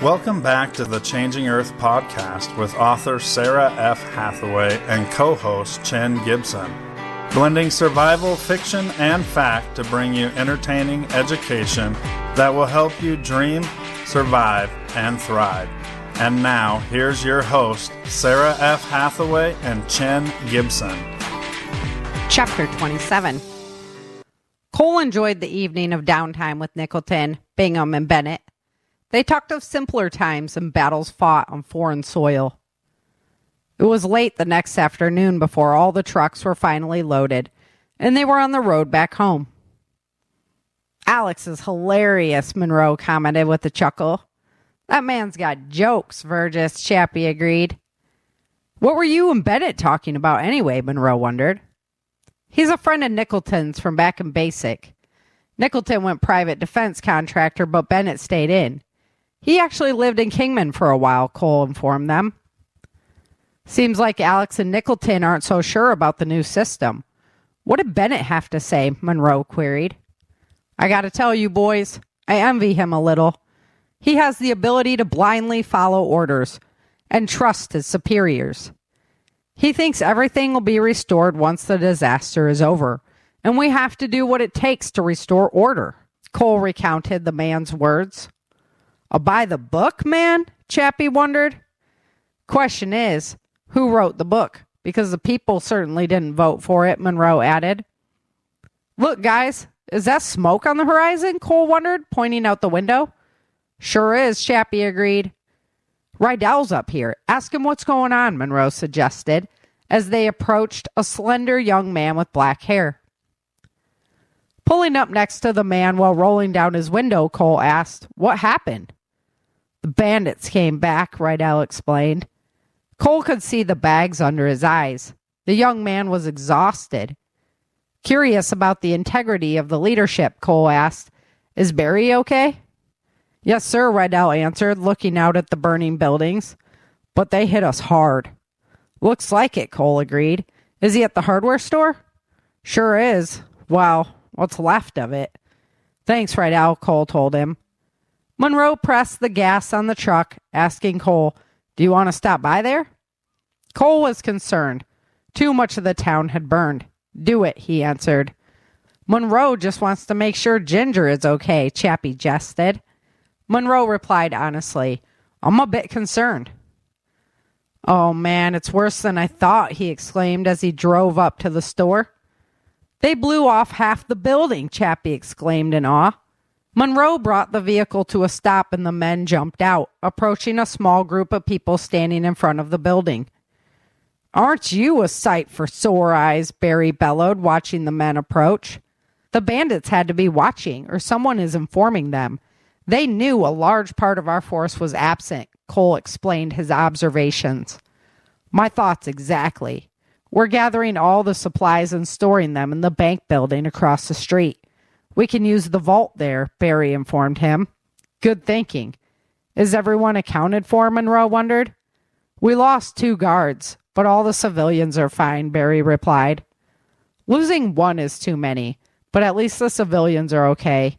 Welcome back to the Changing Earth podcast with author Sarah F. Hathaway and co-host Chen Gibson. Blending survival, fiction, and fact to bring you entertaining education that will help you dream, survive, and thrive. And now, here's your host, Sarah F. Hathaway and Chen Gibson. Chapter 27. Cole enjoyed the evening of downtime with Nicholton, Bingham, and Bennett. They talked of simpler times and battles fought on foreign soil. It was late the next afternoon before all the trucks were finally loaded, and they were on the road back home. "Alex is hilarious," Monroe commented with a chuckle. "That man's got jokes," Virgis Chappie agreed. "What were you and Bennett talking about anyway?" Monroe wondered. "He's a friend of Nicholton's from back in Basic. Nicholton went private defense contractor, but Bennett stayed in. He actually lived in Kingman for a while," Cole informed them. "Seems like Alex and Nicholton aren't so sure about the new system. What did Bennett have to say?" Monroe queried. "I gotta tell you, boys, I envy him a little. He has the ability to blindly follow orders and trust his superiors. He thinks everything will be restored once the disaster is over, and we have to do what it takes to restore order." Cole recounted the man's words. "A by the book man?" Chappie wondered. "Question is, who wrote the book? Because the people certainly didn't vote for it," Monroe added. "Look, guys, is that smoke on the horizon?" Cole wondered, pointing out the window. "Sure is," Chappie agreed. "Rydell's up here. Ask him what's going on," Monroe suggested, as they approached a slender young man with black hair. Pulling up next to the man while rolling down his window, Cole asked, "What happened?" "The bandits came back," Rydell explained. Cole could see the bags under his eyes. The young man was exhausted. Curious about the integrity of the leadership, Cole asked, "Is Barry okay?" "Yes, sir," Rydell answered, looking out at the burning buildings. "But they hit us hard." "Looks like it," Cole agreed. "Is he at the hardware store?" "Sure is. Well, what's left of it." "Thanks, Rydell," Cole told him. Monroe pressed the gas on the truck, asking Cole, "Do you want to stop by there?" Cole was concerned. Too much of the town had burned. "Do it," he answered. "Monroe just wants to make sure Ginger is okay," Chappie jested. Monroe replied honestly, "I'm a bit concerned." "Oh man, it's worse than I thought," he exclaimed as he drove up to the store. "They blew off half the building," Chappie exclaimed in awe. Monroe brought the vehicle to a stop and the men jumped out, approaching a small group of people standing in front of the building. "Aren't you a sight for sore eyes?" Barry bellowed, watching the men approach. "The bandits had to be watching, or someone is informing them. They knew a large part of our force was absent," Cole explained his observations. "My thoughts exactly. We're gathering all the supplies and storing them in the bank building across the street. We can use the vault there," Barry informed him. "Good thinking. Is everyone accounted for?" Monroe wondered. "We lost 2 guards, but all the civilians are fine," Barry replied. "Losing 1 is too many, but at least the civilians are okay.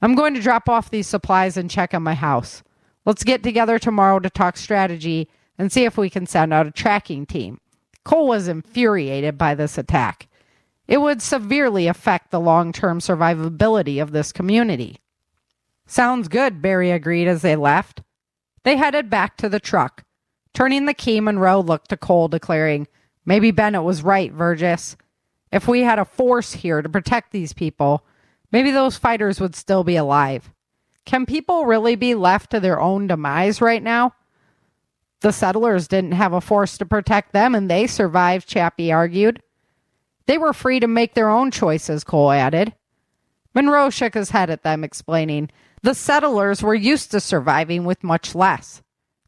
I'm going to drop off these supplies and check on my house. Let's get together tomorrow to talk strategy and see if we can send out a tracking team." Cole was infuriated by this attack. It would severely affect the long-term survivability of this community. "Sounds good," Barry agreed as they left. They headed back to the truck. Turning the key, Monroe looked to Cole, declaring, "Maybe Bennett was right, Virgis. If we had a force here to protect these people, maybe those fighters would still be alive. Can people really be left to their own demise right now?" "The settlers didn't have a force to protect them, and they survived," Chappie argued. "They were free to make their own choices," Cole added. Monroe shook his head at them, explaining, "The settlers were used to surviving with much less.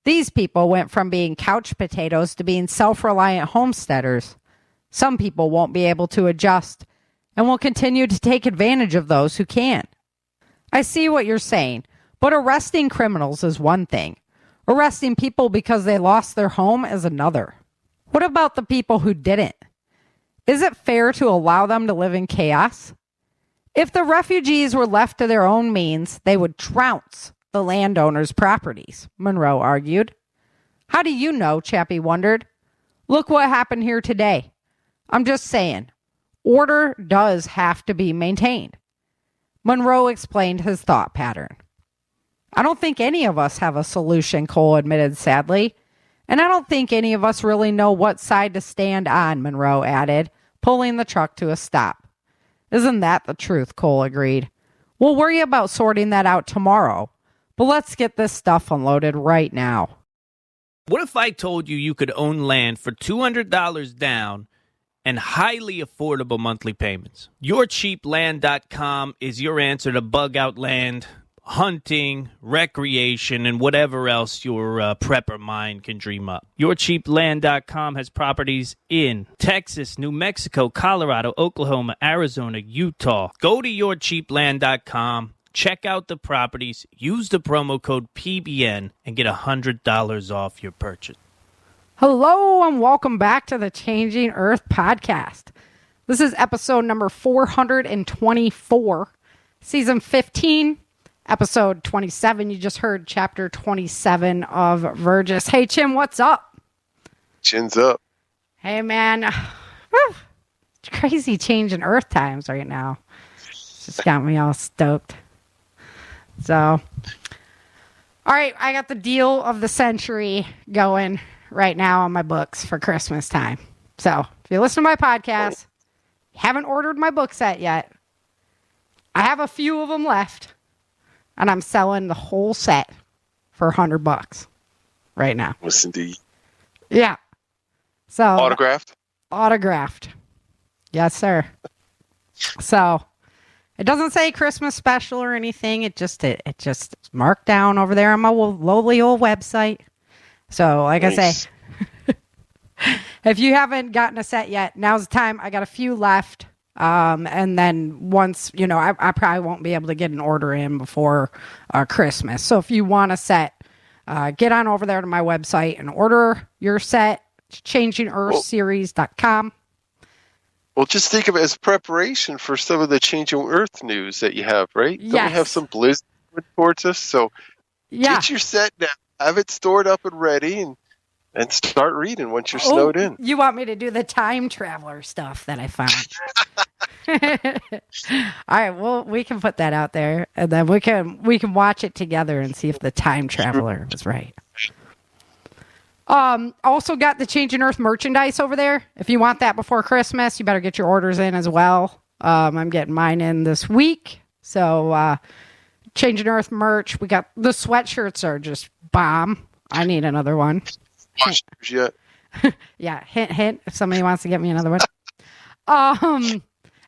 These people went from being couch potatoes to being self-reliant homesteaders. Some people won't be able to adjust and will continue to take advantage of those who can." "I see what you're saying, but arresting criminals is one thing. Arresting people because they lost their home is another. What about the people who didn't? Is it fair to allow them to live in chaos? If the refugees were left to their own means, they would trounce, the landowner's properties, Monroe argued. How do you know? Chappie wondered. Look what happened here today. I'm just saying, order does have to be maintained. Monroe explained his thought pattern. I don't think any of us have a solution, Cole admitted sadly. And I don't think any of us really know what side to stand on, Monroe added, pulling the truck to a stop. Isn't that the truth? Cole agreed. We'll worry about sorting that out tomorrow, but let's get this stuff unloaded right now. What if I told you you could own land for $200 down and highly affordable monthly payments? YourCheapLand.com is your answer to bug out land, hunting, recreation, and whatever else your prepper mind can dream up. YourCheapLand.com has properties in Texas, New Mexico, Colorado, Oklahoma, Arizona, Utah. Go to YourCheapLand.com. Check out the properties, use the promo code PBN, and get $100 off your purchase. Hello, and welcome back to the Changing Earth podcast. This is episode number 424, season 15, episode 27. You just heard chapter 27 of Virgis. Hey, Tim, what's up? Chin's up. Hey, man. Whew. It's crazy changing Earth times right now. It's just got me all stoked. So, all right, I got the deal of the century going right now on my books for Christmas time. So, if you listen to my podcast, haven't ordered my book set yet, I have a few of them left, and I'm selling the whole set for $100 right now. Listen to you. Yeah. So Autographed? Autographed. Yes, sir. So, it doesn't say Christmas special or anything. It just is marked down over there on my lowly old website. So, like nice. I say, if you haven't gotten a set yet, now's the time. I got a few left. And then once, I probably won't be able to get an order in before Christmas. So if you want a set, get on over there to my website and order your set, ChangingEarthSeries.com. Well, just think of it as preparation for some of the Changing Earth news that you have, right? Yes. Don't we have some blizzard towards us? So get your set now. Have it stored up and ready and start reading once you're snowed in. You want me to do the time traveler stuff that I found? All right, well, we can put that out there, and then we can watch it together and see if the time traveler was right. Also got the Changing Earth merchandise over there. If you want that before Christmas, you better get your orders in as well. I'm getting mine in this week. So, Changing Earth merch. We got the sweatshirts are just bomb. I need another one. Yet. Yeah, hint, hint. If somebody wants to get me another one.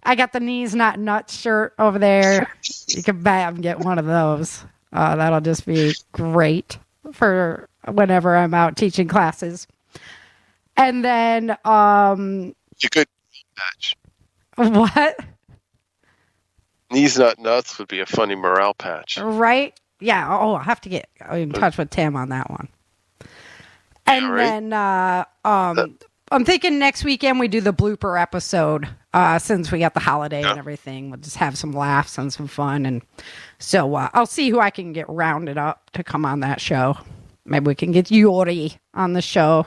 I got the Knees Not Nuts shirt over there. You can bet I'm getting one of those. That'll just be great for whenever I'm out teaching classes. And then, You could patch. What? Knees Not Nuts would be a funny morale patch. Right? Yeah. Oh, I'll have to get in touch with Tim on that one. And then, I'm thinking next weekend we do the blooper episode, since we got the holiday and everything. We'll just have some laughs and some fun. And so I'll see who I can get rounded up to come on that show. Maybe we can get Yuri on the show.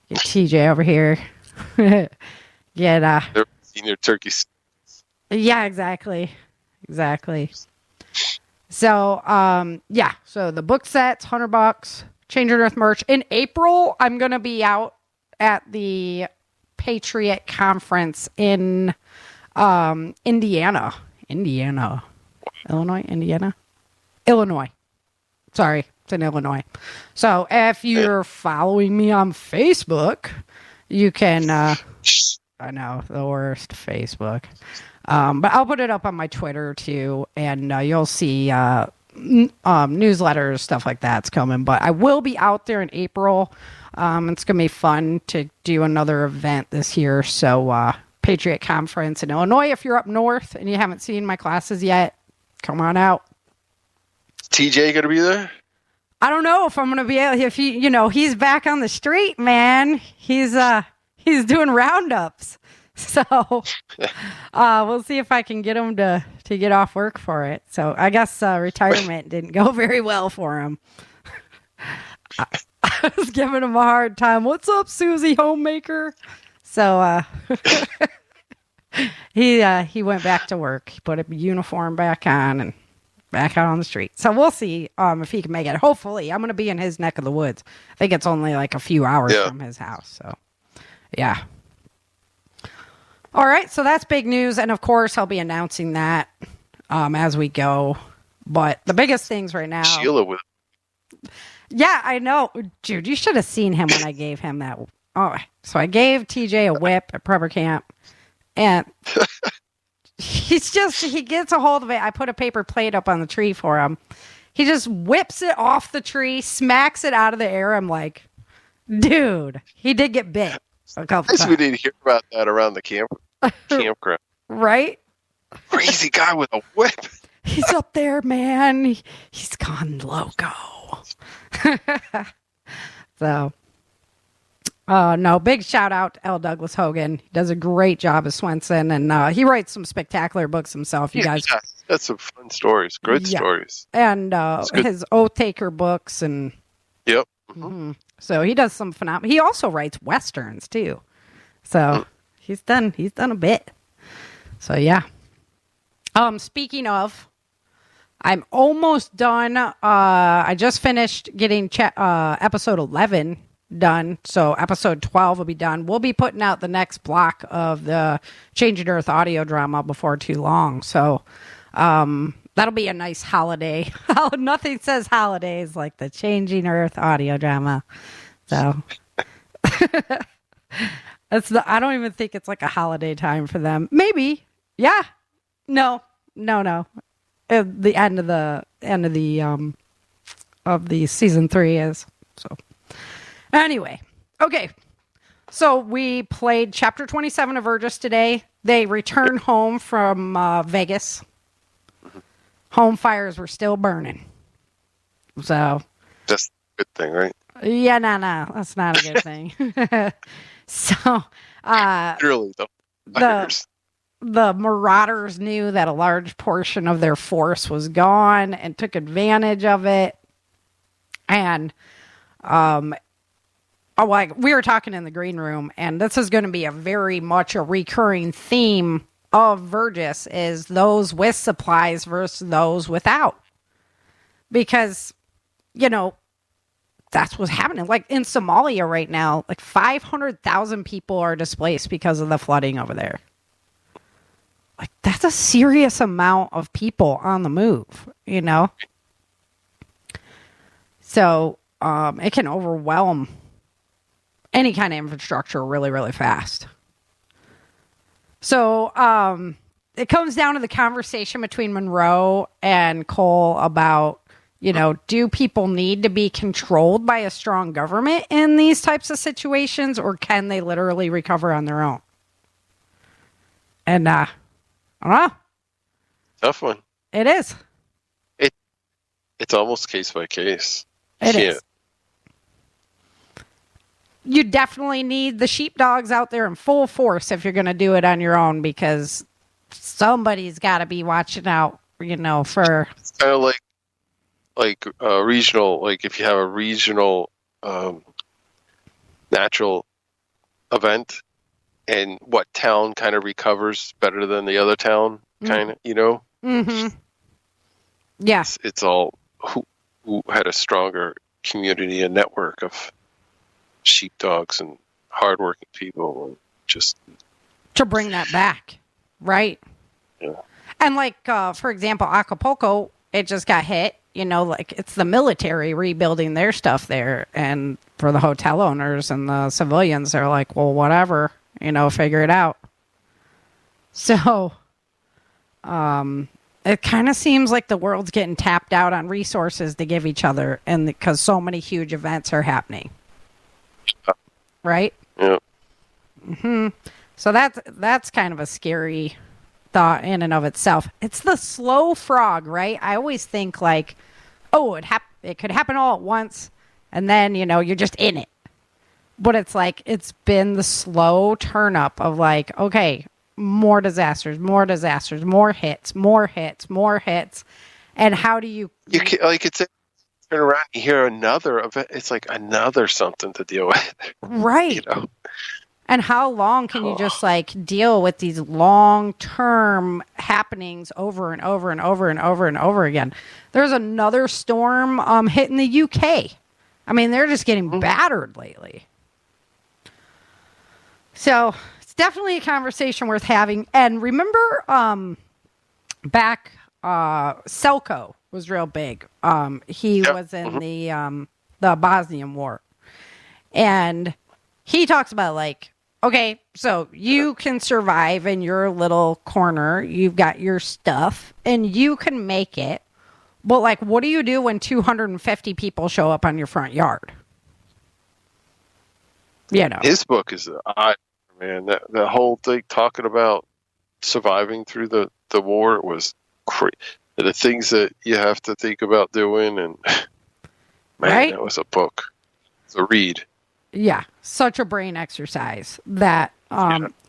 Get TJ over here. Get Senior turkey. Yeah, exactly. So so the book set's $100. Changing Earth merch. In April, I'm gonna be out at the Patriot Conference in Indiana. Illinois. Sorry, it's in Illinois. So if you're following me on Facebook, you can, I know, the worst, Facebook. But I'll put it up on my Twitter too, and you'll see newsletters, stuff like that's coming. But I will be out there in April. It's going to be fun to do another event this year. So Patriot Conference in Illinois. If you're up north and you haven't seen my classes yet, come on out. TJ going to be there? I don't know if I'm going to be able, if he's back on the street, man. He's doing roundups. So we'll see if I can get him to get off work for it. So I guess retirement didn't go very well for him. I was giving him a hard time. What's up, Susie Homemaker? So he went back to work. He put a uniform back on and back out on the street. So we'll see if he can make it. Hopefully, I'm going to be in his neck of the woods. I think it's only like a few hours from his house. So, yeah. All right, so that's big news, and of course, I'll be announcing that as we go. But the biggest things right now... Sheila with... Yeah, I know. Dude, you should have seen him when I gave him that. Oh, so I gave TJ a whip at Prepper Camp, and he gets a hold of it. I put a paper plate up on the tree for him. He just whips it off the tree, smacks it out of the air. I'm like, dude, he did get bit. A couple times. We need to hear about that around the campground. Right? Crazy guy with a whip. He's up there, man. He's gone loco. So, no, big shout out to L. Douglas Hogan. He does a great job as Swenson, and he writes some spectacular books himself. You guys, that's some fun stories, great stories, and his Oath Taker books, and yep. Mm-hmm. So he does some phenomenal. He also writes westerns too. So he's done a bit. So yeah. Speaking of, I'm almost done. I just finished getting episode 11 done. So episode 12 will be done. We'll be putting out the next block of the Changing Earth audio drama before too long. So that'll be a nice holiday. Nothing says holidays like the Changing Earth audio drama. So I don't even think it's like a holiday time for them. Maybe. Yeah. No. The end of the season 3 is. So anyway, okay. So we played chapter 27 of Virgis today. They returned home from Vegas. Home fires were still burning. So that's a good thing, right? Yeah, no, that's not a good thing. So really the Marauders knew that a large portion of their force was gone and took advantage of it. And like we were talking in the green room, and this is going to be a very much a recurring theme of Virgis is those with supplies versus those without. Because, that's what's happening. Like in Somalia right now, like 500,000 people are displaced because of the flooding over there. Like that's a serious amount of people on the move, So it can overwhelm any kind of infrastructure really, really fast. So it comes down to the conversation between Monroe and Cole about, do people need to be controlled by a strong government in these types of situations, or can they literally recover on their own? And I don't know. Tough one. It is. It's almost case by case. It is. You definitely need the sheepdogs out there in full force if you're going to do it on your own, because somebody's got to be watching out, for... It's kind of like regional, like if you have a regional natural event and what town kind of recovers better than the other town, kind of, Mm-hmm. Yeah. It's all who had a stronger community and network of sheepdogs and hardworking people, and just to bring that back, right? Yeah. And like, for example, Acapulco, it just got hit. Like it's the military rebuilding their stuff there, and for the hotel owners and the civilians, they're like, well, whatever, figure it out. So, it kind of seems like the world's getting tapped out on resources to give each other, and because so many huge events are happening, right? Yeah. Mm-hmm. So that's kind of a scary thought in and of itself. It's the slow frog, right? I always think like, oh, it could happen all at once, and then you're just in it. But it's like, it's been the slow turn up of like, okay, more disasters, more hits. And how do you can't, like, it's turn around, you hear another event. It's like another something to deal with. Right. You know? And how long can you just like deal with these long-term happenings over and over and over and over and over again? There's another storm hitting the UK. I mean, they're just getting battered lately. So it's definitely a conversation worth having. And remember, back Selko was real big. He was in the Bosnian War, and he talks about like, okay, so you can survive in your little corner. You've got your stuff, and you can make it. But like, what do you do when 250 people show up on your front yard? You know, his book is man. That whole thing talking about surviving through the war was crazy. The things that you have to think about doing, and man, right? That was a book. It's a read. Yeah, such a brain exercise that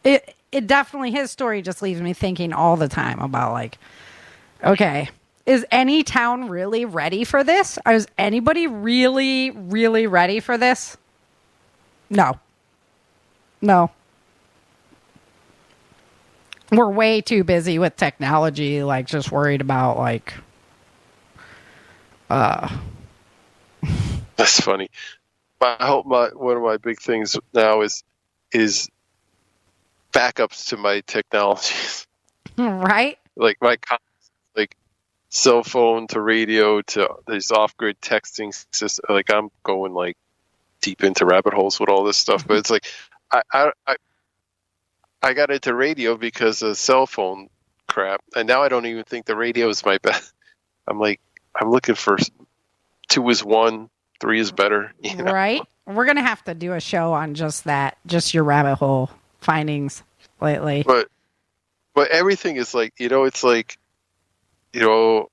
it definitely, his story just leaves me thinking all the time about like, okay, is any town really ready for this? Is anybody really, really ready for this? No. We're way too busy with technology, like just worried about like That's funny. One of my big things now is backups to my technologies. Right? Like my cell phone to radio to these off-grid texting systems. Like I'm going like deep into rabbit holes with all this stuff, but it's like I got into radio because of cell phone crap, and now I don't even think the radio is my best. I'm looking for 2 is 1, 3 is better. You know? Right? We're gonna have to do a show on just that, just your rabbit hole findings lately. But everything is like, it's like, a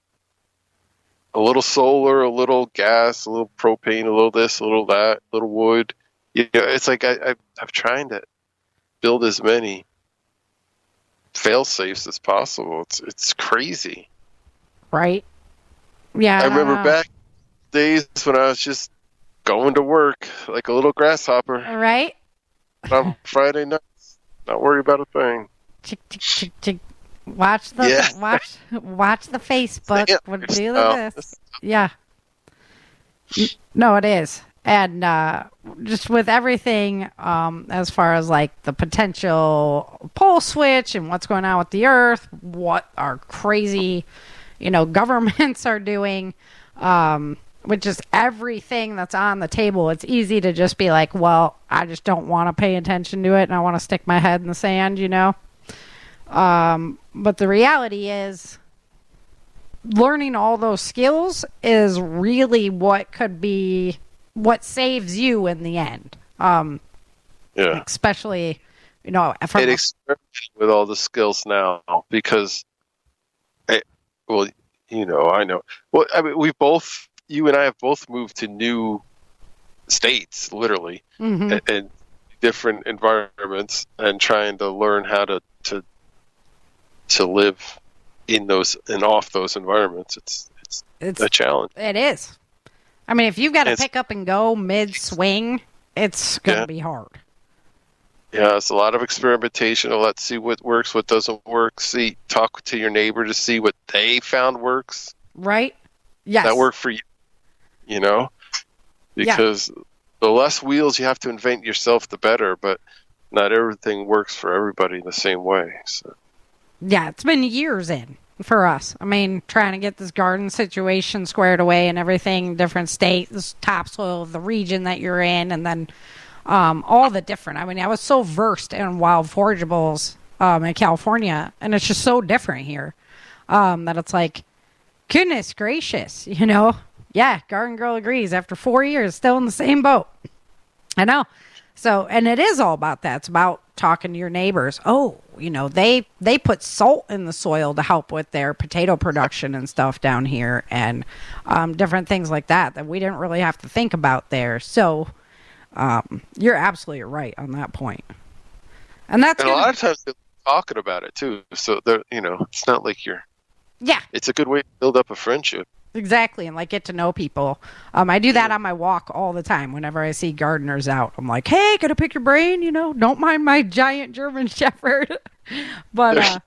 little solar, a little gas, a little propane, a little this, a little that, a little wood. It's like I'm trying to build as many fail safes as possible. It's crazy. Right? Yeah. I remember back days when I was just going to work like a little grasshopper. Right? On Friday nights, not worry about a thing. Chick, chick, chick, chick. Watch the Facebook. We'll do this. Yeah. No, it is. And just with everything, as far as like the potential pole switch and what's going on with the earth, what our crazy, governments are doing, with just everything that's on the table, it's easy to just be like, well, I just don't want to pay attention to it and I want to stick my head in the sand, But the reality is, learning all those skills is really what saves you in the end. Especially, from experiment with all the skills now because, I know. Well, I mean, you and I have both moved to new states, literally, and different environments, and trying to learn how to live in those and off those environments. It's a challenge. It is. I mean, if you've got to pick up and go mid-swing, it's going to be hard. Yeah, it's a lot of experimentation. Let's see what works, what doesn't work. Talk to your neighbor to see what they found works. Right? Yes. That worked for you, Because the less wheels you have to invent yourself, the better. But not everything works for everybody the same way. So. Yeah, it's been years in for us. I mean, trying to get this garden situation squared away and everything, different states, topsoil of the region that you're in, and then all the different. I mean, I was so versed in wild forageables in California, and it's just so different here that it's like, goodness gracious, Yeah, Garden Girl agrees. After 4 years, still in the same boat. I know. So, and it is all about that. It's about talking to your neighbors. Oh, they put salt in the soil to help with their potato production and stuff down here, and different things like that we didn't really have to think about there. So, You're absolutely right on that point. And that's a lot of times they're talking about it too. So they're, it's not like it's a good way to build up a friendship. Exactly, and like get to know people. I do that on my walk all the time. Whenever I see gardeners out, I'm like, "Hey, gotta pick your brain." Don't mind my giant German Shepherd. But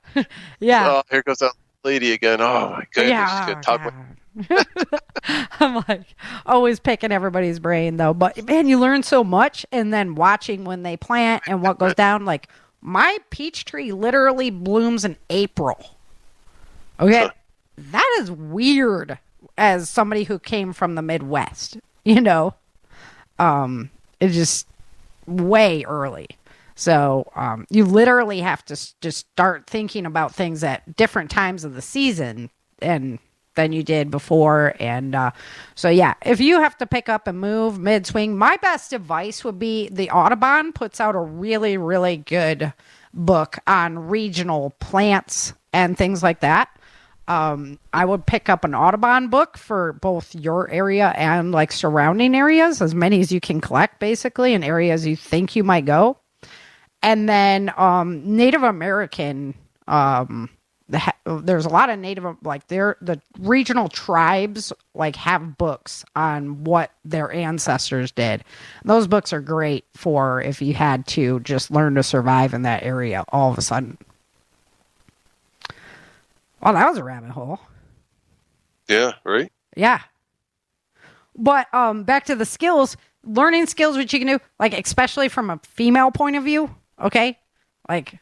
yeah. Oh, here goes that lady again. Oh my goodness, she's gonna talk about. I'm like always picking everybody's brain though. But man, you learn so much, and then watching when they plant and what goes down. Like my peach tree literally blooms in April. Okay, that is weird. As somebody who came from the Midwest, it's just way early. So you literally have to just start thinking about things at different times of the season than you did before. And so, yeah, if you have to pick up and move mid-swing, my best advice would be the Audubon puts out a really, really good book on regional plants and things like that. I would pick up an Audubon book for both your area and like surrounding areas, as many as you can collect basically in areas you think you might go. And then Native American, there's a lot of Native, like the regional tribes like have books on what their ancestors did. Those books are great for if you had to just learn to survive in that area all of a sudden. Well, that was a rabbit hole. Yeah, right? Yeah. But back to the skills, learning skills, which you can do, like especially from a female point of view, okay? Like,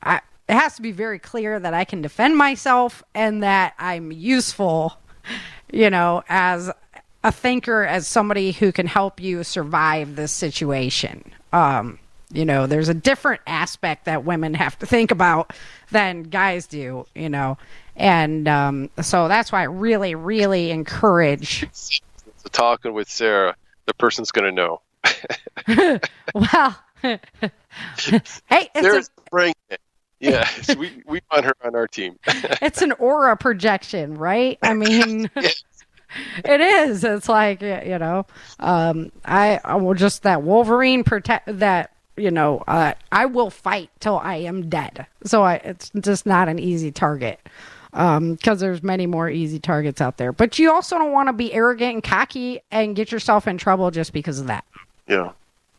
it has to be very clear that I can defend myself and that I'm useful, as a thinker, as somebody who can help you survive this situation. There's a different aspect that women have to think about than guys do, and so that's why I really, really encourage. So talking with Sarah, the person's going to know. Well, hey, Sarah's bringing it. Yeah, so we want her on our team. It's an aura projection, right? I mean, yes. It is. It's like, I will just that Wolverine protect that. I will fight till I am dead. So it's just not an easy target because there's many more easy targets out there. But you also don't want to be arrogant and cocky and get yourself in trouble just because of that. Yeah.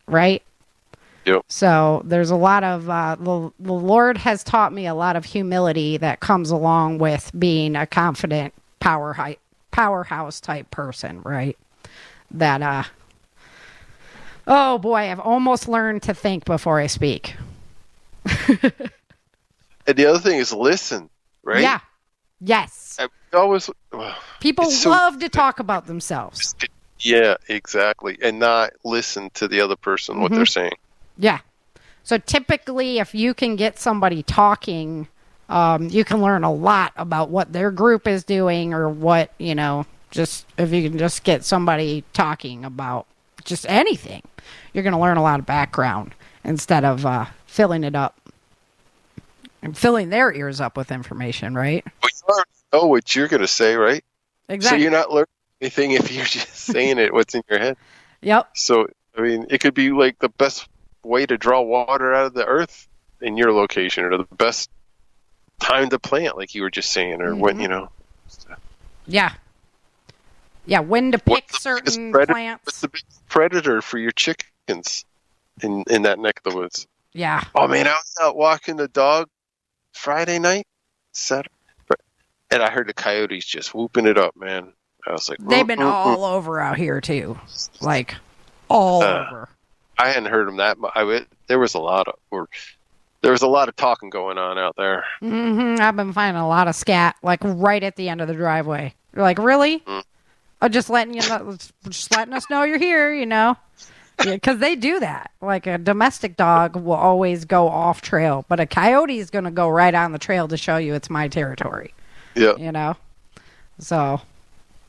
Right? Yep. So there's a lot of, the Lord has taught me a lot of humility that comes along with being a confident powerhouse type person, right? That, oh boy, I've almost learned to think before I speak. And the other thing is listen, right? Yeah. Yes. People love to talk about themselves. Yeah, exactly. And not listen to the other person, what they're saying. Yeah. So typically, if you can get somebody talking, you can learn a lot about what their group is doing or what, just if you can just get somebody talking about just anything, you're going to learn a lot of background instead of filling it up and filling their ears up with information, right? Well, you already know what you're going to say, right? Exactly. So you're not learning anything if you're just saying what's in your head. Yep. So, I mean, it could be like the best way to draw water out of the earth in your location or the best time to plant, like you were just saying, or when, Yeah. Yeah, when to pick certain plants. What's the biggest predator for your chickens in that neck of the woods? Yeah. Oh, man, I was out walking the dog Friday night, Saturday, and I heard the coyotes just whooping it up, man. I was like, they've been all over out here, too. Like, all over. I hadn't heard them that much. There was a lot of talking going on out there. I've been finding a lot of scat, like right at the end of the driveway. You're like, really? Oh, just letting us know you're here, because they do that. Like a domestic dog will always go off trail, but a coyote is going to go right on the trail to show you it's my territory. Yeah. So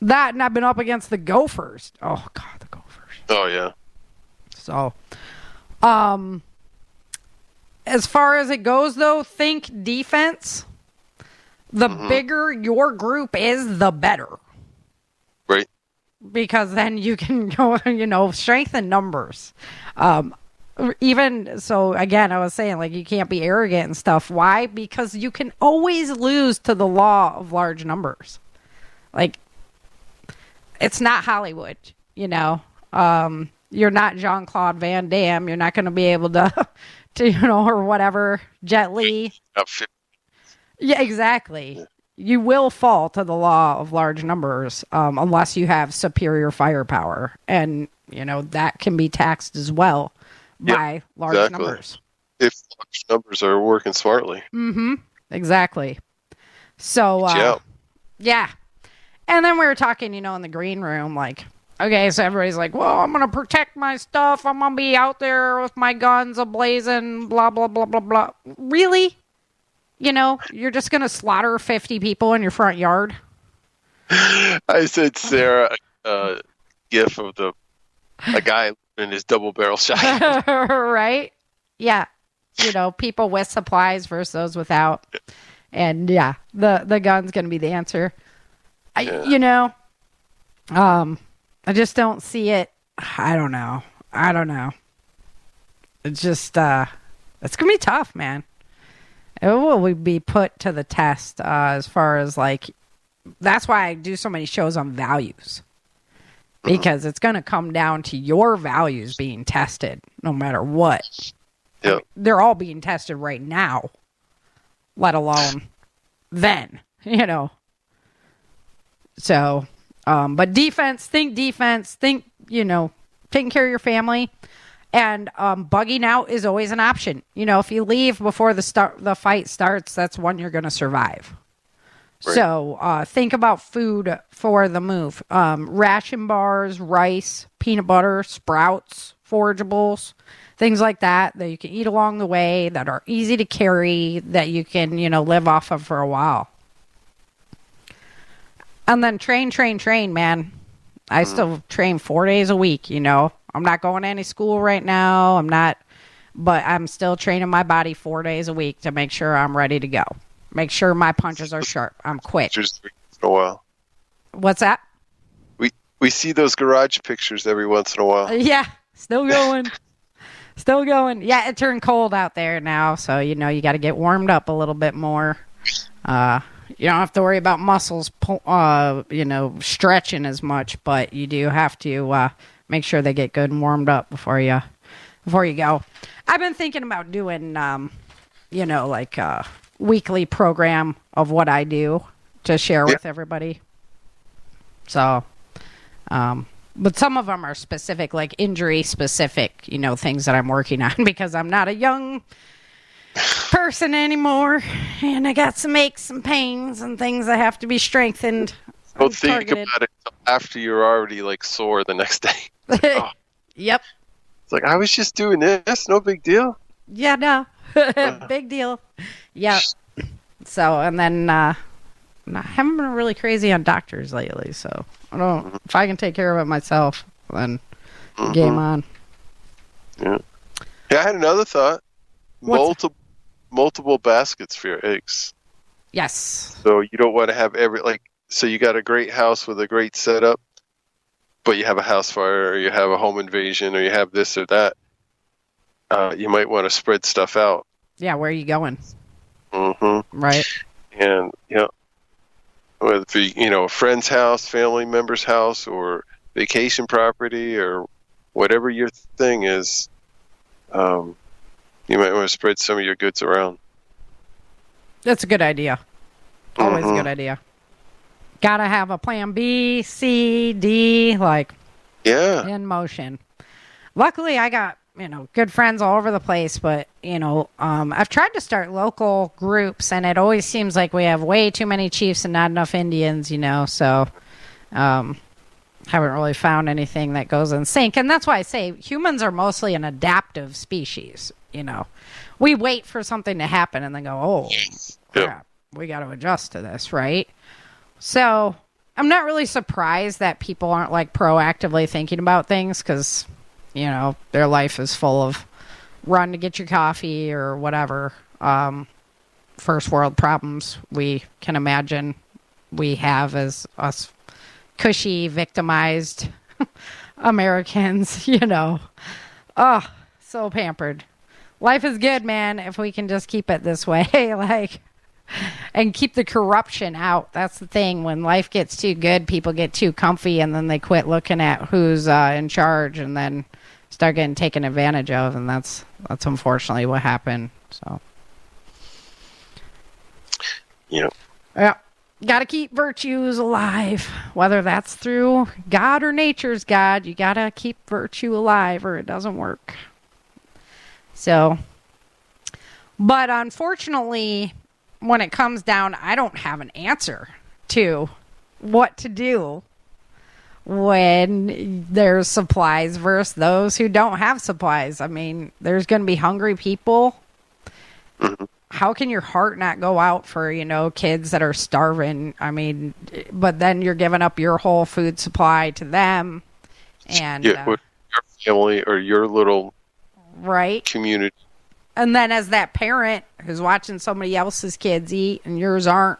that, and I've been up against the gophers. Oh God, the gophers. Oh yeah. So, as far as it goes, though, think defense. The bigger your group is, the better. Right. because then you can go, strengthen numbers. Even so, again, I was saying, like, you can't be arrogant and stuff. Why? Because you can always lose to the law of large numbers. Like, it's not Hollywood, you're not Jean-Claude Van Damme. You're not going to be able to, or whatever, Jet Li. Yeah, exactly. You will fall to the law of large numbers unless you have superior firepower. And, that can be taxed as well by large numbers. If large numbers are working smartly. Mm-hmm. Exactly. So, yeah. And then we were talking, in the green room, like, okay, so everybody's like, well, I'm going to protect my stuff. I'm going to be out there with my guns ablazing, blah, blah, blah, blah, blah. Really? You're just going to slaughter 50 people in your front yard? I sent Sarah a gif of a guy in his double barrel shotgun. Right? Yeah. People with supplies versus those without. And yeah, the gun's going to be the answer. I just don't see it. I don't know. It's just, it's going to be tough, man. It will be put to the test as far as, like, that's why I do so many shows on values. Because it's going to come down to your values being tested no matter what. Yeah. I mean, they're all being tested right now, let alone then, So, but defense, think, taking care of your family. And bugging out is always an option. If you leave before the fight starts, that's when you're going to survive. Right. So think about food for the move. Ration bars, rice, peanut butter, sprouts, forageables, things like that you can eat along the way, that are easy to carry, that you can, live off of for a while. And then train, man. I still train 4 days a week, I'm not going to any school right now. But I'm still training my body 4 days a week to make sure I'm ready to go. Make sure my punches are sharp. I'm quick. Just in a while. What's that? We see those garage pictures every once in a while. Yeah, still going. Still going. Yeah, it turned cold out there now, so you got to get warmed up a little bit more. You don't have to worry about muscles, stretching as much, but you do have to make sure they get good and warmed up before you go. I've been thinking about doing, like a weekly program of what I do to share with everybody. So, but some of them are specific, like injury specific, things that I'm working on because I'm not a young person anymore, and I got some aches and pains and things that have to be strengthened. Don't think about it after you're already like sore the next day. Oh. Yep. It's like, I was just doing this, no big deal. Yeah, no. Big deal. Yeah. So, and then I haven't been really crazy on doctors lately, so if I can take care of it myself, then game on. Yeah. I had another thought. Multiple baskets for your eggs. Yes. So you don't want to have so you got a great house with a great setup, but you have a house fire, or you have a home invasion, or you have this or that. You might want to spread stuff out. Yeah, where are you going? Mm-hmm. Right. And, whether it be, a friend's house, family member's house, or vacation property, or whatever your thing is, you might want to spread some of your goods around. That's a good idea. Always a good idea. Gotta have a plan B, C, D, in motion. Luckily, I got, good friends all over the place, but, I've tried to start local groups, and it always seems like we have way too many chiefs and not enough Indians, so haven't really found anything that goes in sync. And that's why I say humans are mostly an adaptive species, We wait for something to happen and then go, oh, crap, we got to adjust to this, right? So I'm not really surprised that people aren't proactively thinking about things because, their life is full of run to get your coffee or whatever. First world problems we can imagine we have as us, cushy, victimized Americans, Oh, so pampered. Life is good, man, if we can just keep it this way, and keep the corruption out. That's the thing. When life gets too good, people get too comfy, and then they quit looking at who's in charge, and then start getting taken advantage of, and that's unfortunately what happened. So, Yeah. Got to keep virtues alive, whether that's through God or nature's God. You got to keep virtue alive or it doesn't work. So, but unfortunately, when it comes down, I don't have an answer to what to do when there's supplies versus those who don't have supplies. I mean, there's going to be hungry people. Mm-hmm. How can your heart not go out for, kids that are starving? I mean, but then you're giving up your whole food supply to them. And with your family or your little right community. And then as that parent who's watching somebody else's kids eat and yours aren't,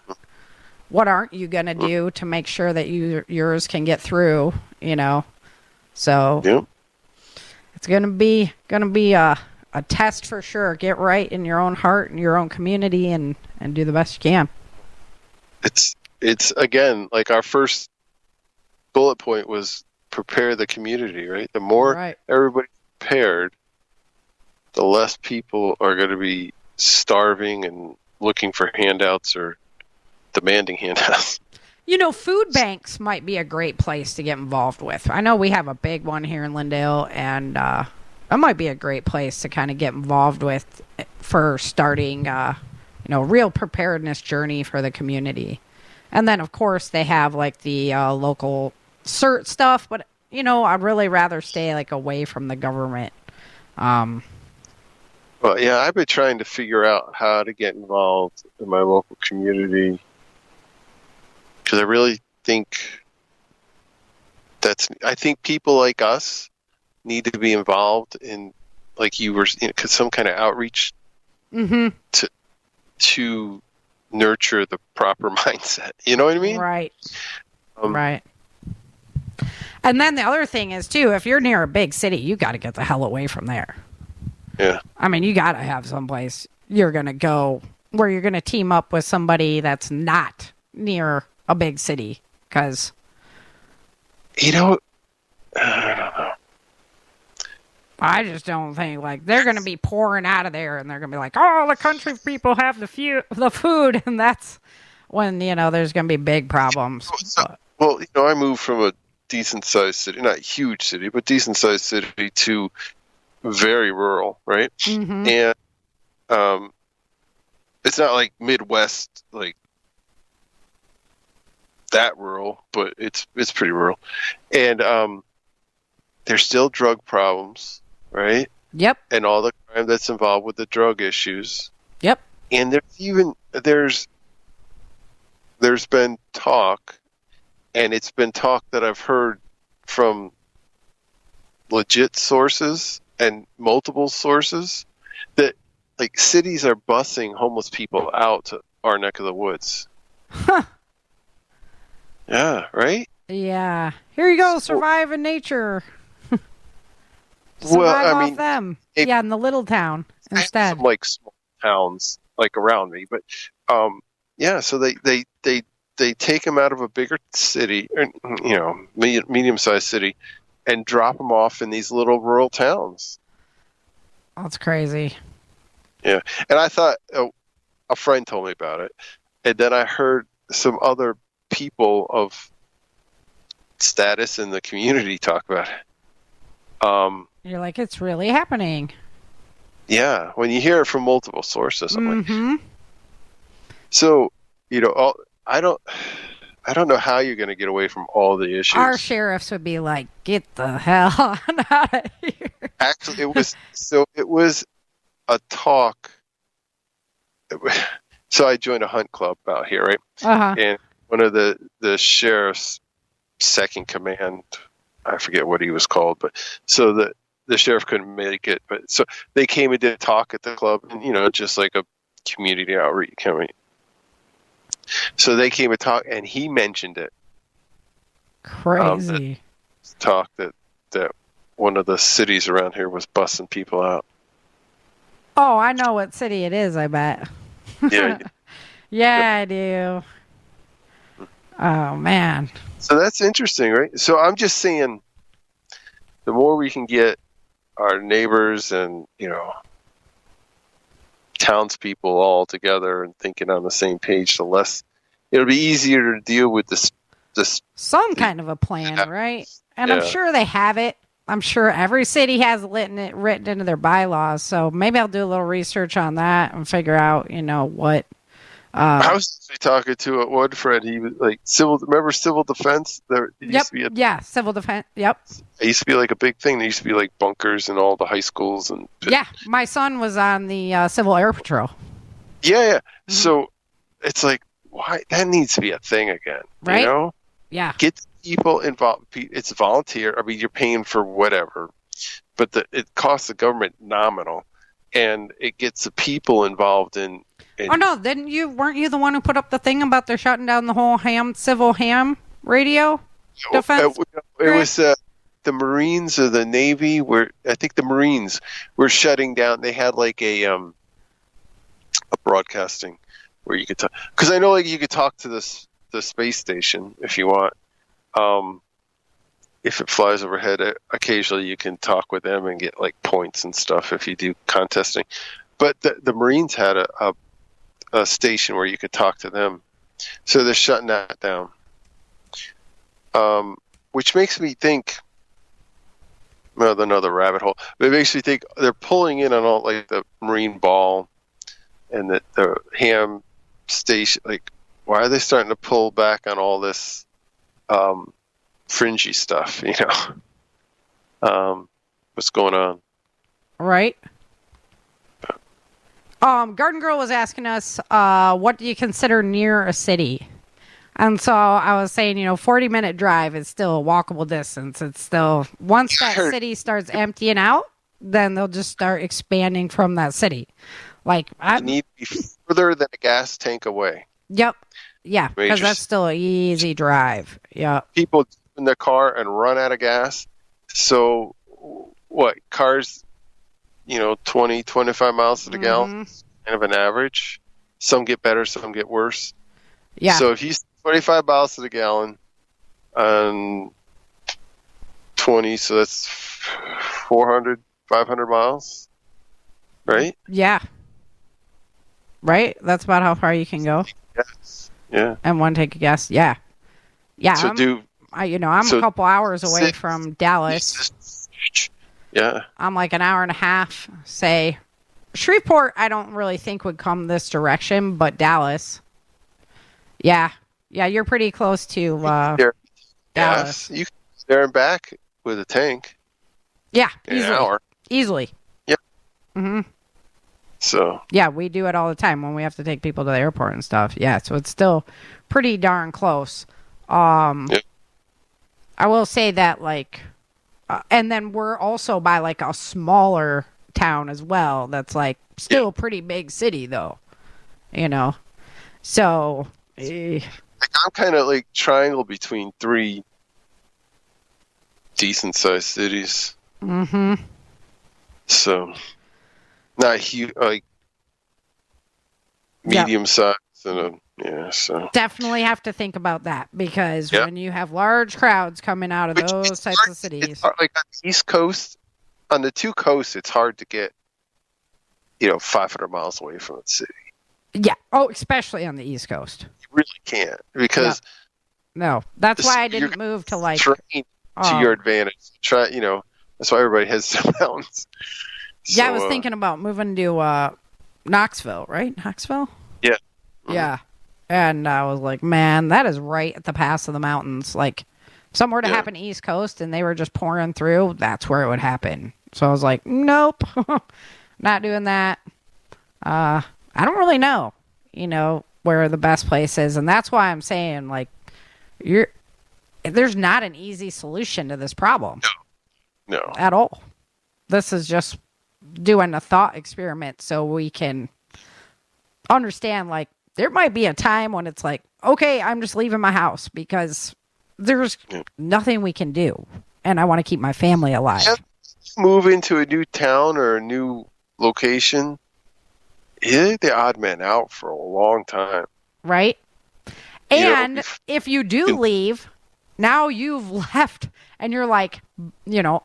what aren't you going to do to make sure that yours can get through, So yeah. It's going to be a test for sure. Get right in your own heart and your own community and do the best you can. It's again, like our first bullet point was prepare the community, right? The more everybody's prepared, the less people are going to be starving and looking for handouts or demanding handouts. Food banks might be a great place to get involved with. I know we have a big one here in Lindale, and that might be a great place to kind of get involved with for starting, real preparedness journey for the community. And then, of course, they have like the local CERT stuff, but, I'd really rather stay like away from the government. Well, yeah, I've been trying to figure out how to get involved in my local community because I really think I think people like us need to be involved in, like you were, some kind of outreach to nurture the proper mindset. You know what I mean? Right. Right. And then the other thing is, too, if you're near a big city, you got to get the hell away from there. Yeah. I mean, you got to have someplace you're going to go where you're going to team up with somebody that's not near a big city. Because, I don't know. I just don't think, they're going to be pouring out of there and they're going to be like, oh, the country people have the food. And that's when, there's going to be big problems. Well, I moved from a decent-sized city, not a huge city, but decent-sized city to very rural, right? Mm-hmm. And it's not like Midwest, like that rural, but it's pretty rural. And there's still drug problems, right? Yep. And all the crime that's involved with the drug issues. Yep. And there's been talk, and it's been talk that I've heard from legit sources and multiple sources that like cities are busing homeless people out to our neck of the woods. Huh. Yeah, right? Yeah. Here you go, survive in nature. Survive off them. Yeah, in the little town instead. Some like small towns like around me, but yeah, so they take them out of a bigger city, or, medium-sized city, and drop them off in these little rural towns. That's crazy. Yeah, and I thought a friend told me about it, and then I heard some other people of status in the community talk about it. You're like, it's really happening. Yeah, when you hear it from multiple sources. Mm-hmm. Like, so, I don't know how you're going to get away from all the issues. Our sheriffs would be like, get the hell on out of here. Actually, it was a talk. So I joined a hunt club out here, right? Uh-huh. And one of the sheriff's second command, I forget what he was called, but so the sheriff couldn't make it, but so they came and did a talk at the club, and just like a community outreach campaign. So they came and talked, and he mentioned it. Crazy. Talk that one of the cities around here was busting people out. Oh, I know what city it is, I bet. Yeah. Yeah, I do. Oh, man. So that's interesting, right? So I'm just saying, the more we can get our neighbors and, townspeople all together and thinking on the same page, the less it'll be easier to deal with this Some kind of a plan, right? And Yeah. I'm sure they have it. I'm sure every city has it written into their bylaws. So maybe I'll do a little research on that and figure out, what. I was actually talking to one friend. He was like remember civil defense? There used to be civil defense. Yep. It used to be like a big thing. There used to be like bunkers in all the high schools and. Yeah, my son was on the Civil Air Patrol. Yeah. Mm-hmm. So it's like, why that needs to be a thing again, right? Yeah. Get people involved. It's volunteer. I mean, you're paying for whatever, but it costs the government nominal, and it gets the people involved in. Oh no! Weren't you the one who put up the thing about they're shutting down the whole civil ham radio defense? It was the Marines or the Navy. I think the Marines were shutting down. They had like a broadcasting where you could talk, because I know like you could talk to the space station if you want. If it flies overhead, occasionally you can talk with them and get like points and stuff if you do contesting. But the Marines had a station where you could talk to them, so they're shutting that down. Which makes me think, well, another rabbit hole. But it makes me think they're pulling in on all like the Marine Ball and the ham station. Like, why are they starting to pull back on all this fringy stuff? What's going on? Right. Garden Girl was asking us, what do you consider near a city? And so I was saying, 40-minute drive is still a walkable distance. It's still, once that city starts emptying out, then they'll just start expanding from that city. Like, I need to be further than a gas tank away. Yep. Yeah, because that's still an easy drive. Yep. People in their car and run out of gas. So, what, cars, 20, 25 miles to the gallon, kind of an average. Some get better, some get worse. Yeah. So if you 25 miles to the gallon on 20, so that's 400, 500 miles, right? Yeah. Right? That's about how far you can go. Yes. Yeah. And one take a guess. Yeah. Yeah. So I'm a couple hours away from Dallas. Yeah. I'm like an hour and a half, say. Shreveport, I don't really think would come this direction, but Dallas. Yeah. Yeah, you're pretty close to Dallas. You can get there and back with a tank. Yeah. In an hour. Easily. Yeah. Mm-hmm. So. Yeah, we do it all the time when we have to take people to the airport and stuff. Yeah, so it's still pretty darn close. Yeah. I will say that, and then we're also by, a smaller town as well that's, still a pretty big city, though. So. I'm kind of, triangle between three decent-sized cities. Mm-hmm. So, not huge, medium-sized. So. Definitely have to think about that, because when you have large crowds coming out of those types of cities. On the East Coast, on the two coasts, it's hard to get, 500 miles away from the city. Yeah. Oh, especially on the East Coast. You really can't, because... No. That's why I didn't move to, train to your advantage. Try, that's why everybody has some mountains. So, I was thinking about moving to Knoxville, right? Knoxville? Yeah. Mm-hmm. Yeah. And I was like, man, that is right at the pass of the mountains. If something were to happen East Coast and they were just pouring through, that's where it would happen. So I was like, nope, not doing that. I don't really know, where the best place is. And that's why I'm saying, there's not an easy solution to this problem. No. At all. This is just doing a thought experiment so we can understand, there might be a time when it's okay, I'm just leaving my house because there's nothing we can do, and I want to keep my family alive. Move into a new town or a new location, you're the odd man out for a long time. Right? And if you do leave, now you've left and you're like,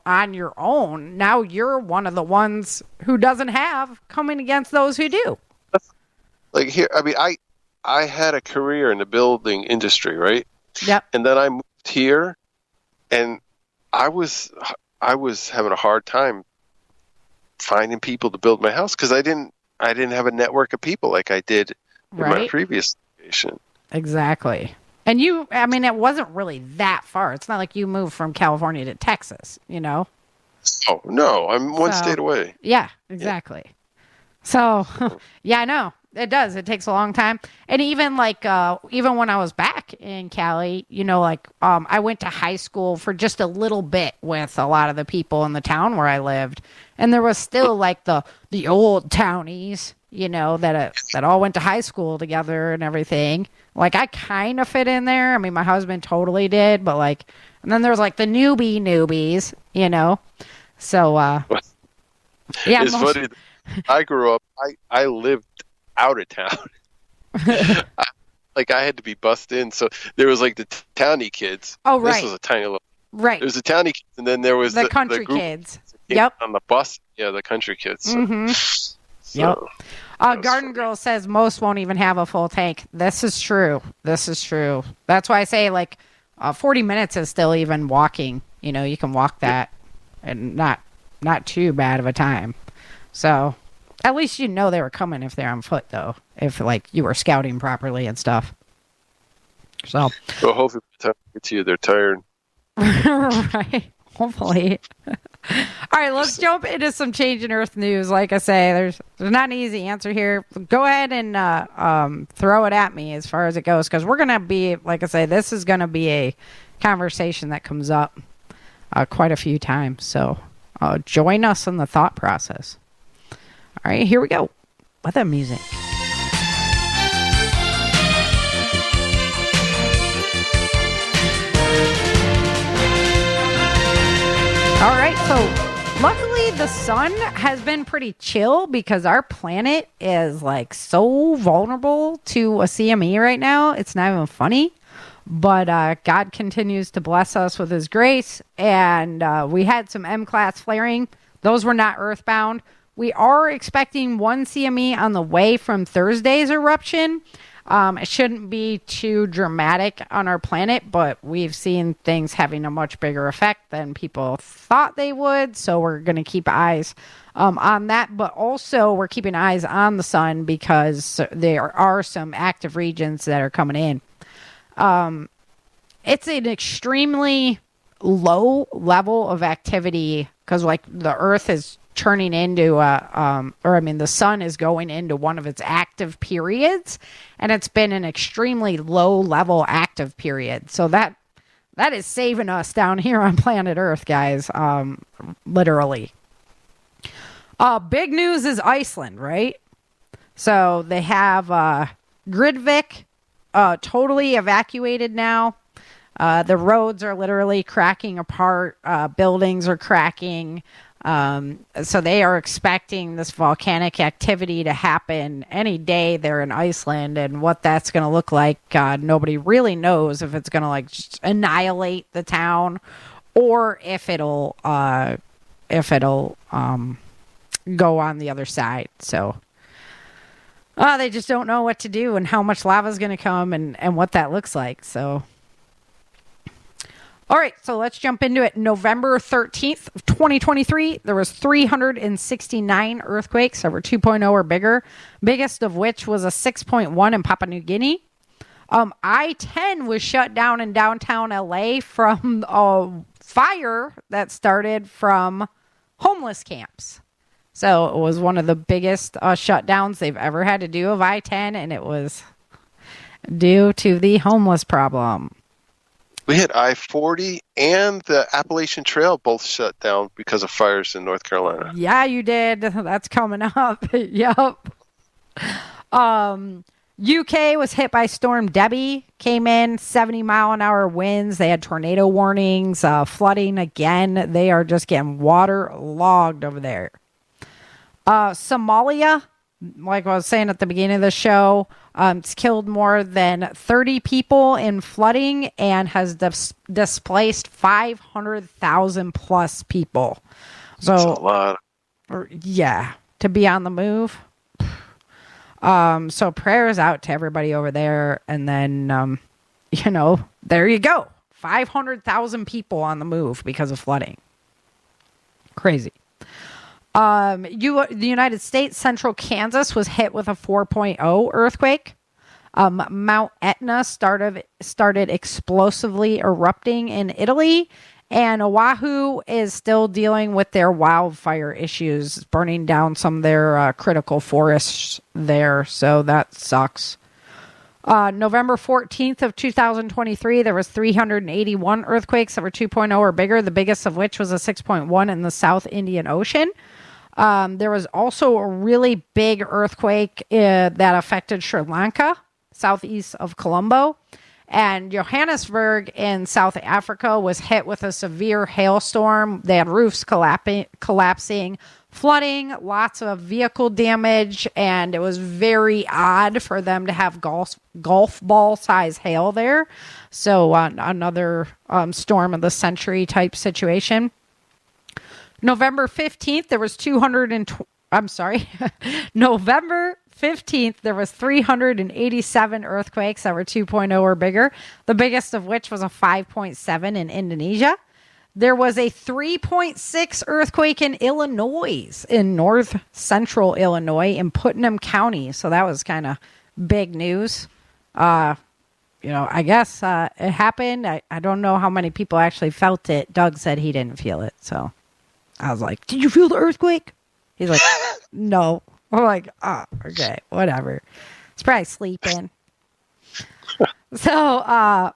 on your own. Now you're one of the ones who doesn't have coming against those who do. Like here, I mean, I had a career in the building industry, right? Yep. And then I moved here, and I was having a hard time finding people to build my house because I didn't have a network of people like I did in my previous location. Exactly. And it wasn't really that far. It's not like you moved from California to Texas, Oh, no, I'm one state away. Yeah, exactly. Yeah. So, yeah, I know. It does. It takes a long time. And even even when I was back in Cali, I went to high school for just a little bit with a lot of the people in the town where I lived. And there was still the old townies, that all went to high school together and everything. Like I kind of fit in there. I mean, my husband totally did, but and then there's the newbies, So, yeah. It's funny. I grew up, I lived out of town. I had to be bussed in. So there was the towny kids. Oh, right. This was a tiny little. Right. There was the towny kids, and then there was the country kids. Yep. On the bus. Yeah, the country kids. So, yep. Garden Girl says most won't even have a full tank. This is true. That's why I say 40 minutes is still even walking. You can walk that and not too bad of a time. So at least they were coming if they're on foot, though. If you were scouting properly and stuff. So. Well, hopefully by the time they get to you, they're tired. Right. Hopefully. All right, let's jump into some Change in Earth news. Like I say, there's not an easy answer here. Go ahead and throw it at me as far as it goes, because we're going to be, like I say, this is going to be a conversation that comes up quite a few times. So join us in the thought process. All right, here we go with the music. All right, so luckily the sun has been pretty chill because our planet is so vulnerable to a CME right now. It's not even funny, but God continues to bless us with his grace, and we had some M-class flaring. Those were not earthbound. We are expecting one CME on the way from Thursday's eruption. It shouldn't be too dramatic on our planet, but we've seen things having a much bigger effect than people thought they would. So we're going to keep eyes on that. But also we're keeping eyes on the sun because there are some active regions that are coming in. It's an extremely low level of activity because the Earth is turning into the sun is going into one of its active periods, and it's been an extremely low level active period. So that is saving us down here on planet Earth, guys. Literally. Big news is Iceland, right? So they have Gridvik totally evacuated now. The roads are literally cracking apart. Buildings are cracking. So they are expecting this volcanic activity to happen any day there in Iceland, and what that's going to look like, nobody really knows if it's going to just annihilate the town or if it'll go on the other side. So they just don't know what to do and how much lava is going to come and what that looks like. So. All right, so let's jump into it. November 13th of 2023, there was 369 earthquakes over 2.0 or bigger, biggest of which was a 6.1 in Papua New Guinea. I-10 was shut down in downtown LA from a fire that started from homeless camps. So it was one of the biggest shutdowns they've ever had to do of I-10, and it was due to the homeless problem. We had I-40 and the Appalachian Trail both shut down because of fires in North Carolina. Yeah, you did. That's coming up. Yep. UK was hit by Storm Debbie, came in 70-mile-an-hour winds. They had tornado warnings, flooding again. They are just getting waterlogged over there. Somalia, like I was saying at the beginning of the show, it's killed more than 30 people in flooding and has displaced 500,000 plus people. So, that's a lot. Yeah, to be on the move. So prayers out to everybody over there. And then, there you go. 500,000 people on the move because of flooding. Crazy. The United States, central Kansas was hit with a 4.0 earthquake. Mount Etna started explosively erupting in Italy, and Oahu is still dealing with their wildfire issues, burning down some of their critical forests there. So that sucks. November 14th of 2023, there was 381 earthquakes that were 2.0 or bigger, the biggest of which was a 6.1 in the South Indian Ocean. There was also a really big earthquake that affected Sri Lanka, southeast of Colombo. And Johannesburg in South Africa was hit with a severe hailstorm. They had roofs collapsing, flooding, lots of vehicle damage, and it was very odd for them to have golf ball size hail there. So another storm of the century type situation. November 15th, there was November 15th, there was 387 earthquakes that were 2.0 or bigger, the biggest of which was a 5.7 in Indonesia. There was a 3.6 earthquake in Illinois, in north central Illinois, in Putnam County. So that was kind of big news. I guess it happened. I don't know how many people actually felt it. Doug said he didn't feel it. So I was like, did you feel the earthquake? He's like, no. I'm like, oh, okay, whatever. It's probably sleeping. So,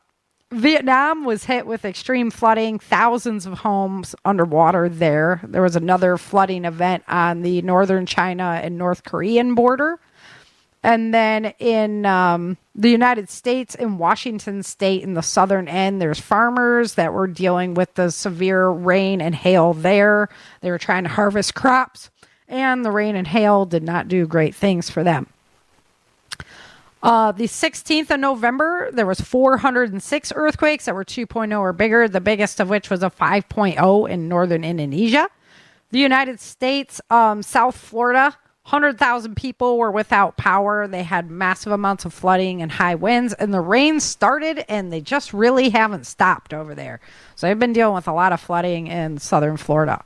Vietnam was hit with extreme flooding, thousands of homes underwater there. There was another flooding event on the northern China and North Korean border. And then in the United States, in Washington State, in the southern end, there's farmers that were dealing with the severe rain and hail there. They were trying to harvest crops, and the rain and hail did not do great things for them. The 16th of November, there was 406 earthquakes that were 2.0 or bigger, the biggest of which was a 5.0 in northern Indonesia. The United States, South Florida, 100,000 people were without power. They had massive amounts of flooding and high winds, and the rain started, and they just really haven't stopped over there. So they've been dealing with a lot of flooding in southern Florida.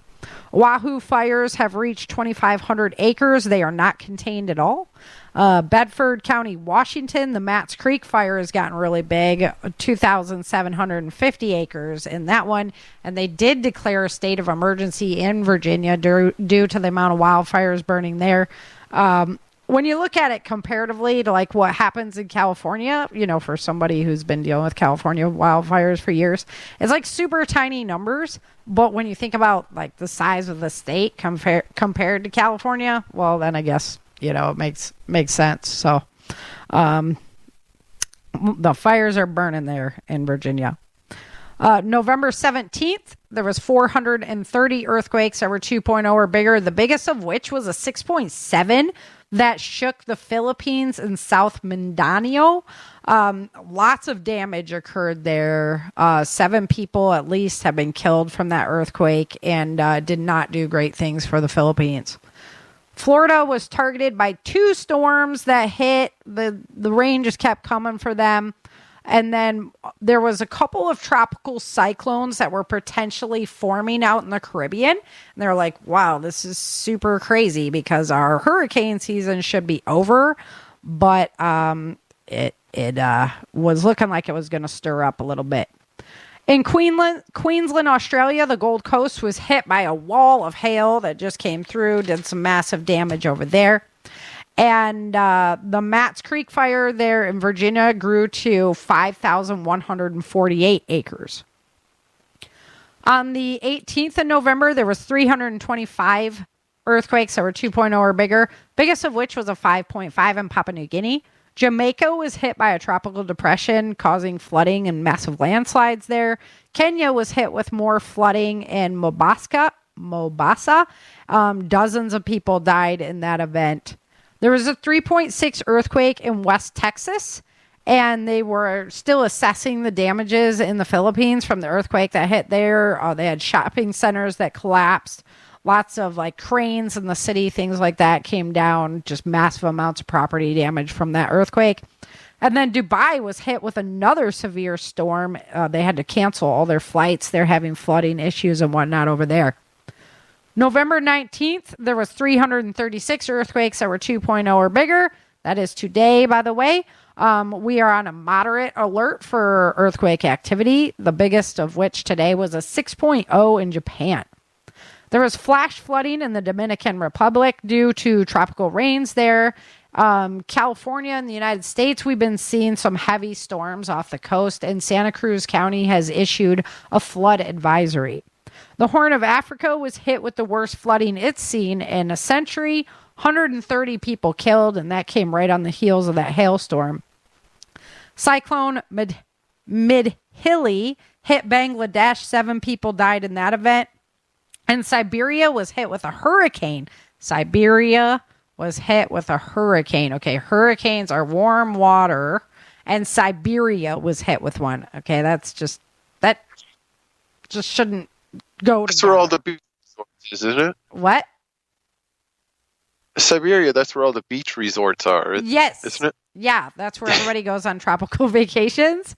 Oahu fires have reached 2,500 acres. They are not contained at all. Bedford County, Washington, the Matts Creek fire has gotten really big, 2,750 acres in that one. And they did declare a state of emergency in Virginia due to the amount of wildfires burning there. When you look at it comparatively to like what happens in California, for somebody who's been dealing with California wildfires for years, it's like super tiny numbers. But when you think about like the size of the state compared to California, well, then I guess, it makes sense. So the fires are burning there in Virginia. November 17th, there was 430 earthquakes that were 2.0 or bigger, the biggest of which was a 6.7 that shook the Philippines and South Mindanao. Lots of damage occurred there. 7 people at least have been killed from that earthquake and did not do great things for the Philippines. Florida was targeted by 2 storms that hit. The rain just kept coming for them. And then there was a couple of tropical cyclones that were potentially forming out in the Caribbean. And they're like, wow, this is super crazy because our hurricane season should be over. But it was looking like it was going to stir up a little bit. In Queensland, Australia, the Gold Coast was hit by a wall of hail that just came through, did some massive damage over there. And the Matts Creek fire there in Virginia grew to 5,148 acres. On the 18th of November, there was 325 earthquakes that were 2.0 or bigger, biggest of which was a 5.5 in Papua New Guinea. Jamaica was hit by a tropical depression, causing flooding and massive landslides there. Kenya was hit with more flooding in Mombasa. Dozens of people died in that event. There was a 3.6 earthquake in West Texas, and they were still assessing the damages in the Philippines from the earthquake that hit there. They had shopping centers that collapsed. Lots of like cranes in the city, things like that came down, just massive amounts of property damage from that earthquake. And then Dubai was hit with another severe storm. They had to cancel all their flights. They're having flooding issues and whatnot over there. November 19th, there was 336 earthquakes that were 2.0 or bigger. That is today, by the way. We are on a moderate alert for earthquake activity, the biggest of which today was a 6.0 in Japan. There was flash flooding in the Dominican Republic due to tropical rains there. California and the United States, we've been seeing some heavy storms off the coast, and Santa Cruz County has issued a flood advisory. The Horn of Africa was hit with the worst flooding it's seen in a century. 130 people killed, and that came right on the heels of that hailstorm. Cyclone Midhili hit Bangladesh. 7 people died in that event. And Siberia was hit with a hurricane. Siberia was hit with a hurricane. Okay, hurricanes are warm water, and Siberia was hit with one. Okay, that just shouldn't go That's together. where all the beach resorts is, isn't it? What? Siberia, that's where all the beach resorts are. Yes. Isn't it? Yeah, that's where everybody goes on tropical vacations.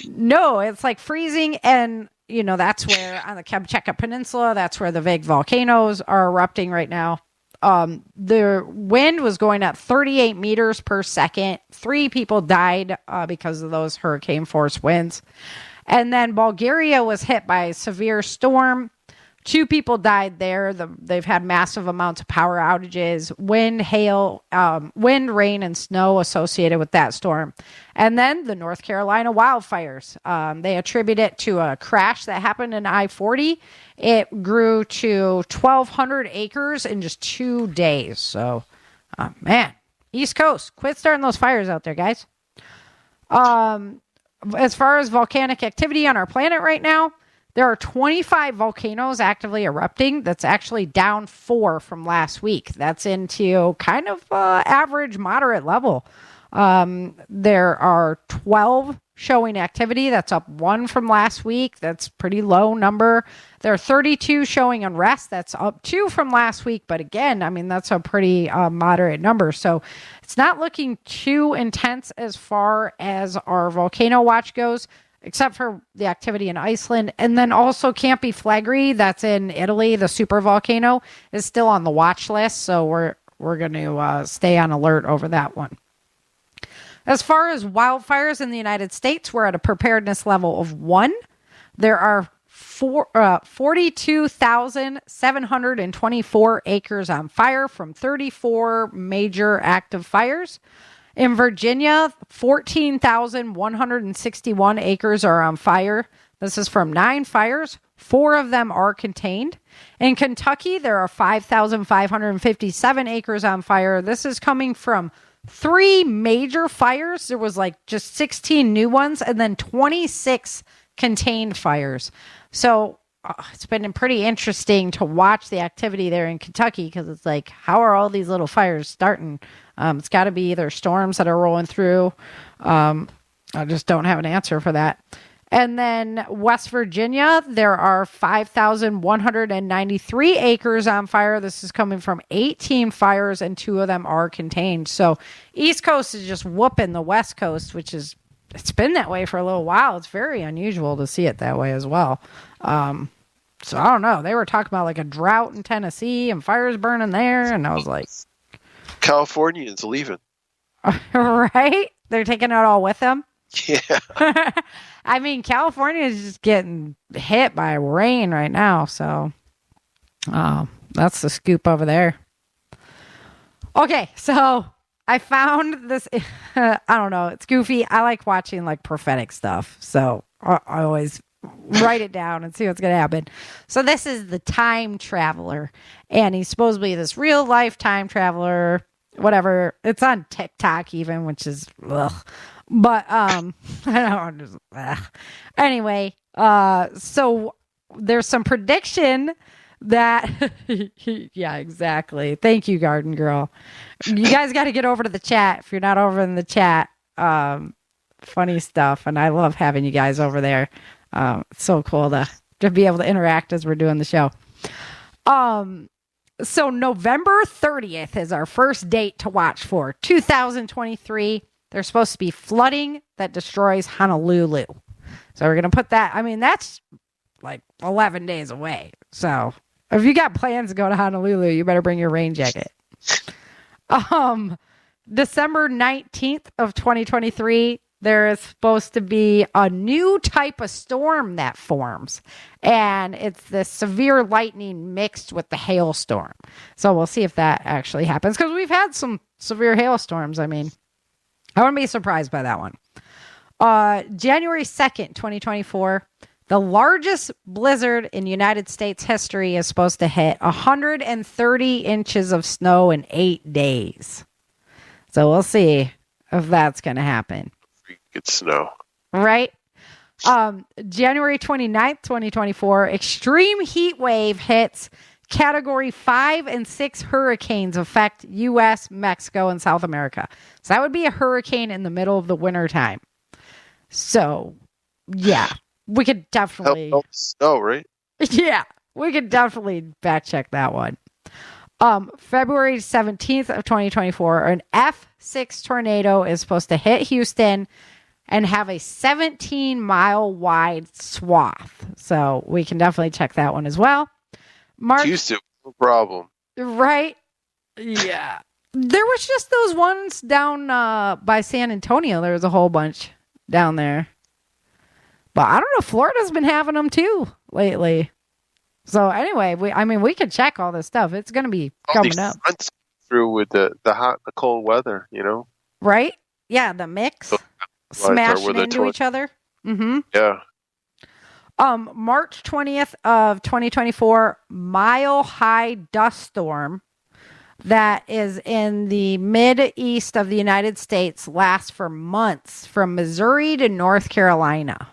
No, it's like freezing, and that's where on the Kamchatka Peninsula, that's where the big volcanoes are erupting right now. The wind was going at 38 meters per second. 3 people died because of those hurricane force winds. And then Bulgaria was hit by a severe storm. 2 people died there. They've had massive amounts of power outages, wind, hail, wind, rain, and snow associated with that storm. And then the North Carolina wildfires. They attribute it to a crash that happened in I-40. It grew to 1,200 acres in just 2 days. So, man, East Coast, quit starting those fires out there, guys. As far as volcanic activity on our planet right now, there are 25 volcanoes actively erupting. That's actually down 4 from last week. That's into kind of average, moderate level. There are 12 showing activity. That's up 1 from last week. That's pretty low number. There are 32 showing unrest. That's up 2 from last week. But again, I mean, that's a pretty moderate number. So it's not looking too intense as far as our volcano watch goes, except for the activity in Iceland. And then also Campi Flegrei, that's in Italy, the super volcano, is still on the watch list. So we're going to stay on alert over that one. As far as wildfires in the United States, we're at a preparedness level of 1. There are 42,724 acres on fire from 34 major active fires. In Virginia, 14,161 acres are on fire. This is from 9 fires. 4 of them are contained. In Kentucky, there are 5,557 acres on fire. This is coming from 3 major fires. There was like just 16 new ones and then 26 contained fires. So it's been pretty interesting to watch the activity there in Kentucky, because it's like, how are all these little fires starting? It's got to be either storms that are rolling through. I just don't have an answer for that. And then West Virginia, there are 5,193 acres on fire. This is coming from 18 fires, and 2 of them are contained. So East Coast is just whooping the West Coast, which is, it's been that way for a little while. It's very unusual to see it that way as well. So I don't know. They were talking about like a drought in Tennessee and fires burning there. And I was like, Californians leaving. Right? They're taking it all with them. Yeah. I mean, California is just getting hit by rain right now. So that's the scoop over there. Okay, so I found this. I don't know. It's goofy. I like watching like prophetic stuff. So I always write it down and see what's going to happen. So this is the time traveler. And he's supposed to be this real life time traveler. whatever. It's on TikTok even, which is ugh. But I don't just, anyway, so there's some prediction that yeah, exactly. Thank you, Garden Girl. You guys got to get over to the chat if you're not over in the chat. Funny stuff, and I love having you guys over there. It's so cool to be able to interact as we're doing the show. So November 30th is our first date to watch for 2023. There's supposed to be flooding that destroys Honolulu. So we're going to put that. I mean, that's like 11 days away. So if you got plans to go to Honolulu, you better bring your rain jacket. December 19th of 2023, there is supposed to be a new type of storm that forms. And it's the severe lightning mixed with the hailstorm. So we'll see if that actually happens. Because we've had some severe hailstorms. I mean, I wouldn't be surprised by that one. January 2nd, 2024, the largest blizzard in United States history is supposed to hit 130 inches of snow in 8 days. So we'll see if that's going to happen. Good snow. Right? January 29th, 2024, extreme heat wave hits. Category 5 and 6 hurricanes affect U.S., Mexico, and South America. So that would be a hurricane in the middle of the winter time. So, yeah, we could definitely... Help snow, right? Yeah, we could definitely back check that one. February 17th of 2024, an F6 tornado is supposed to hit Houston and have a 17-mile wide swath. So we can definitely check that one as well. Houston, no problem. Right? Yeah. There was just those ones down by San Antonio. There was a whole bunch down there. But I don't know. Florida's been having them too lately. So anyway, we could check all this stuff. It's going to be coming up. Through with the hot, the cold weather, you know? Right? Yeah, the mix. So, smashing into each other. Mm-hmm. Yeah. March 20th of 2024, mile-high dust storm that is in the mid-east of the United States lasts for months from Missouri to North Carolina.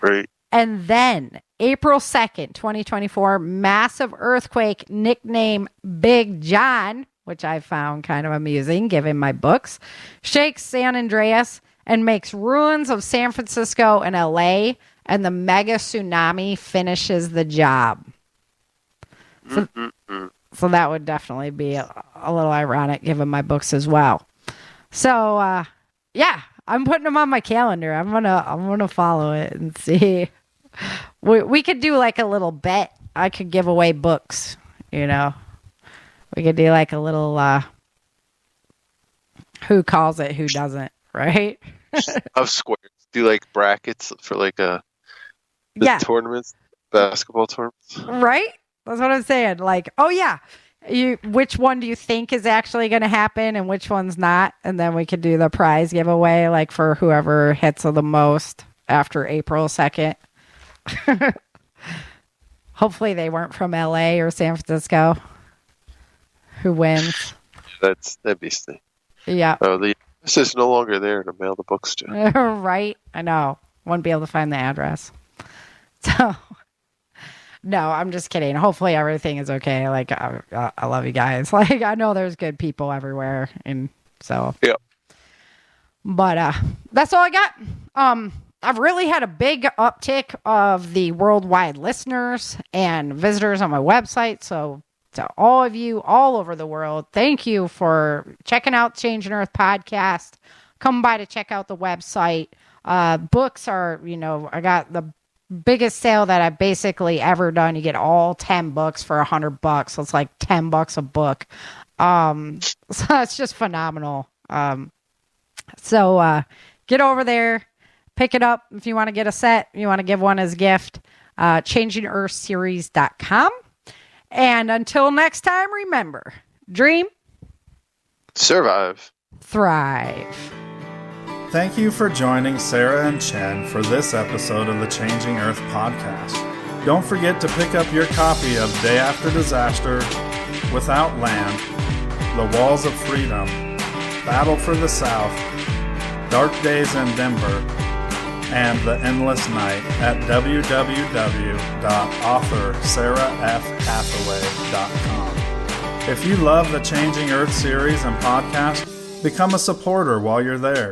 Right. And then April 2nd, 2024, massive earthquake nicknamed Big John, which I found kind of amusing given my books, shakes San Andreas and makes ruins of San Francisco and LA, and the mega tsunami finishes the job. So that would definitely be a little ironic given my books as well. So, yeah, I'm putting them on my calendar. I'm gonna follow it and see. We could do like a little bet. I could give away books, you know. We could do like a little who calls it, who doesn't, right? Of squares. Do like brackets for like tournaments, basketball tournaments. Right? That's what I'm saying. Like, oh yeah. Which one do you think is actually going to happen and which one's not? And then we could do the prize giveaway like for whoever hits the most after April 2nd. Hopefully they weren't from LA or San Francisco. Who wins? That'd be sick. Yeah. This is no longer there to mail the books to. Right? I know. Wouldn't be able to find the address. So, no, I'm just kidding. Hopefully everything is okay. Like, I love you guys. Like, I know there's good people everywhere. And so. Yeah. But that's all I got. I've really had a big uptick of the worldwide listeners and visitors on my website. So to all of you all over the world, thank you for checking out Changing Earth podcast. Come by to check out the website. Books are, I got the biggest sale that I've basically ever done. You get all 10 books for $100. So it's like $10 a book. So it's just phenomenal. So get over there. Pick it up if you want to get a set. You want to give one as a gift. ChangingEarthSeries.com. And until next time, remember, dream, survive, thrive. Thank you for joining Sarah and Chen for this episode of the Changing Earth podcast. Don't forget to pick up your copy of Day After Disaster, Without Land, The Walls of Freedom, Battle for the South, Dark Days in Denver, and The Endless Night at www.authorSarahFHathaway.com. If you love the Changing Earth series and podcast, become a supporter while you're there.